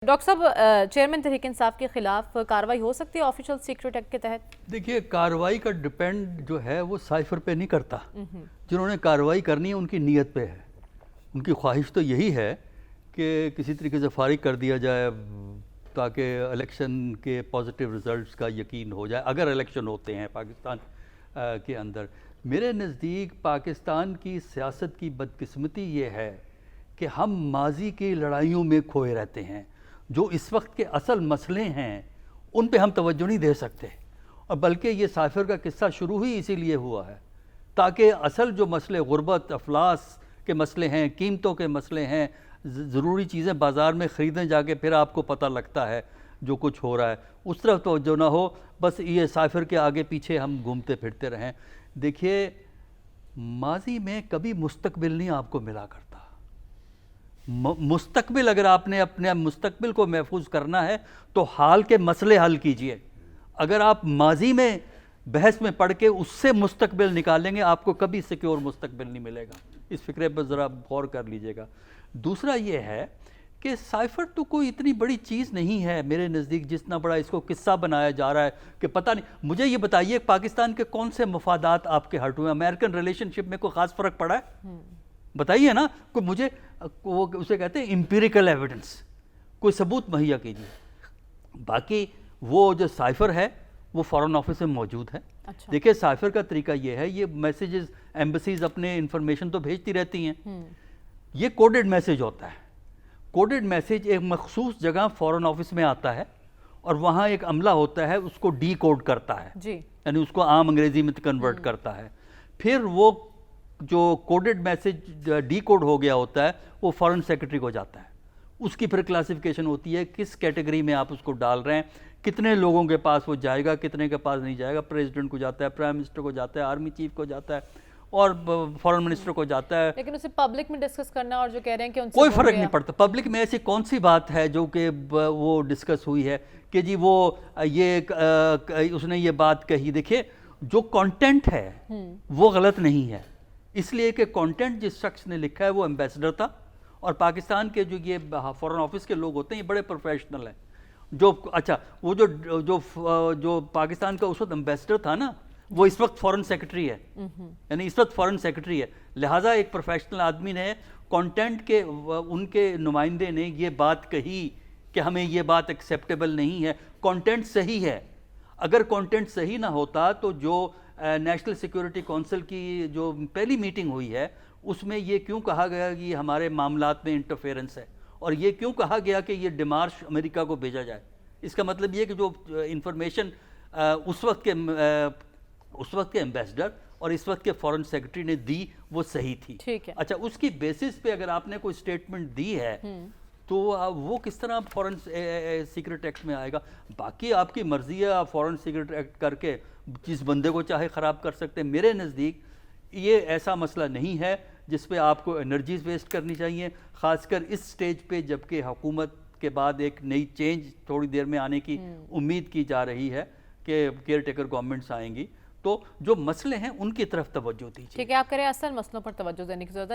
Doctor صاحب chairman Tehreek Insaf کے خلاف کارروائی ہو سکتی ہے آفیشل سیکرٹ ایکٹ کے تحت؟ دیکھیے کارروائی کا ڈیپینڈ جو ہے وہ سائفر پہ نہیں کرتا. جنہوں نے کارروائی کرنی ہے ان کی نیت پہ ہے. ان کی خواہش تو یہی ہے کہ کسی طریقے سے فارغ کر دیا جائے تاکہ الیکشن کے پازیٹیو رزلٹس کا یقین ہو جائے اگر الیکشن ہوتے ہیں پاکستان کے اندر. میرے نزدیک پاکستان کی سیاست کی بدقسمتی یہ ہے کہ ہم ماضی کی لڑائیوں میں کھوئے رہتے ہیں. جو اس وقت کے اصل مسئلے ہیں ان پہ ہم توجہ نہیں دے سکتے، اور بلکہ یہ سائفر کا قصہ شروع ہی اسی لیے ہوا ہے تاکہ اصل جو مسئلے غربت، افلاس کے مسئلے ہیں، قیمتوں کے مسئلے ہیں، ضروری چیزیں بازار میں خریدیں جا کے پھر آپ کو پتہ لگتا ہے جو کچھ ہو رہا ہے، اس طرف توجہ نہ ہو، بس یہ سائفر کے آگے پیچھے ہم گھومتے پھرتے رہیں. دیکھیے ماضی میں کبھی مستقبل نہیں آپ کو ملا کرتا. مستقبل اگر آپ نے اپنے مستقبل کو محفوظ کرنا ہے تو حال کے مسئلے حل کیجئے. اگر آپ ماضی میں بحث میں پڑھ کے اس سے مستقبل نکالیں گے آپ کو کبھی سیکیور مستقبل نہیں ملے گا. اس فکرے پر ذرا غور کر لیجئے گا. دوسرا یہ ہے کہ سائفر تو کوئی اتنی بڑی چیز نہیں ہے میرے نزدیک جتنا بڑا اس کو قصہ بنایا جا رہا ہے کہ پتہ نہیں. مجھے یہ بتائیے پاکستان کے کون سے مفادات آپ کے ہرٹ ہوئے؟ امریکن ریلیشن شپ میں کوئی خاص فرق پڑا ہے؟ بتائیے نا. کوئی مجھے وہ اسے کہتے ہیں امپیریکل ایویڈنس، کوئی ثبوت مہیا کیجیے. باقی وہ جو سائفر ہے وہ فارن آفس میں موجود ہے. دیکھیں سائفر کا طریقہ یہ ہے، یہ میسیجز ایمبیسیز اپنے انفارمیشن تو بھیجتی رہتی ہیں. یہ کوڈڈ میسیج ہوتا ہے. کوڈڈ میسیج ایک مخصوص جگہ فارن آفس میں آتا ہے اور وہاں ایک عملہ ہوتا ہے اس کو ڈی کوڈ کرتا ہے، یعنی اس کو عام انگریزی میں کنورٹ کرتا ہے. پھر وہ جو کوڈڈ میسیج ڈی کوڈ ہو گیا ہوتا ہے وہ فارن سیکرٹری کو جاتا ہے. اس کی پھر کلاسیفیکیشن ہوتی ہے کس کیٹیگری میں آپ اس کو ڈال رہے ہیں، کتنے لوگوں کے پاس وہ جائے گا، کتنے کے پاس نہیں جائے گا. پریزیڈنٹ کو جاتا ہے، پرائم منسٹر کو جاتا ہے، آرمی چیف کو جاتا ہے اور فارن منسٹر کو جاتا ہے. لیکن اسے پبلک میں ڈسکس کرنا اور جو کہہ رہے ہیں کہ ان سے کوئی فرق نہیں پڑتا. پبلک میں ایسی کون سی بات ہے جو کہ وہ ڈسکس ہوئی ہے کہ جی وہ یہ اس نے یہ بات کہی. دیکھیے جو کانٹینٹ ہے وہ غلط نہیں ہے، اس لیے کہ کانٹینٹ جس شخص نے لکھا ہے وہ ایمبیسڈر تھا، اور پاکستان کے جو یہ فارن آفس کے لوگ ہوتے ہیں یہ بڑے پروفیشنل ہیں. جو اچھا وہ جو پاکستان کا اس وقت ایمبیسڈر تھا نا وہ اس وقت فارن سیکرٹری ہے، یعنی اس وقت فارن سیکرٹری ہے. لہٰذا ایک پروفیشنل آدمی نے کانٹینٹ کے ان کے نمائندے نے یہ بات کہی کہ ہمیں یہ بات ایکسیپٹیبل نہیں ہے. کانٹینٹ صحیح ہے. اگر کانٹینٹ صحیح نہ ہوتا تو جو نیشنل سیکیورٹی کونسل کی جو پہلی میٹنگ ہوئی ہے اس میں یہ کیوں کہا گیا کہ یہ ہمارے معاملات میں انٹرفیرنس ہے، اور یہ کیوں کہا گیا کہ یہ ڈیمارش امریکہ کو بھیجا جائے؟ اس کا مطلب یہ کہ جو انفارمیشن اس وقت کے ایمبیسڈر اور اس وقت کے فارن سیکرٹری نے دی وہ صحیح تھی. اچھا اس کی بیسس پہ اگر آپ نے کوئی سٹیٹمنٹ دی ہے تو وہ کس طرح فورن سیکرٹ ایکٹ میں آئے گا؟ باقی آپ کی مرضی ہے، آپ فورن سیکرٹ ایکٹ کر کے جس بندے کو چاہے خراب کر سکتے ہیں. میرے نزدیک یہ ایسا مسئلہ نہیں ہے جس پہ آپ کو انرجیز ویسٹ کرنی چاہیے، خاص کر اس سٹیج پہ جبکہ حکومت کے بعد ایک نئی چینج تھوڑی دیر میں آنے کی امید کی جا رہی ہے کہ کیئر ٹیکر گورنمنٹس آئیں گی. تو جو مسئلے ہیں ان کی طرف توجہ دیجیے. ٹھیک ہے، آپ کریں اصل مسئلوں پر توجہ دینے کی ضرورت ہے.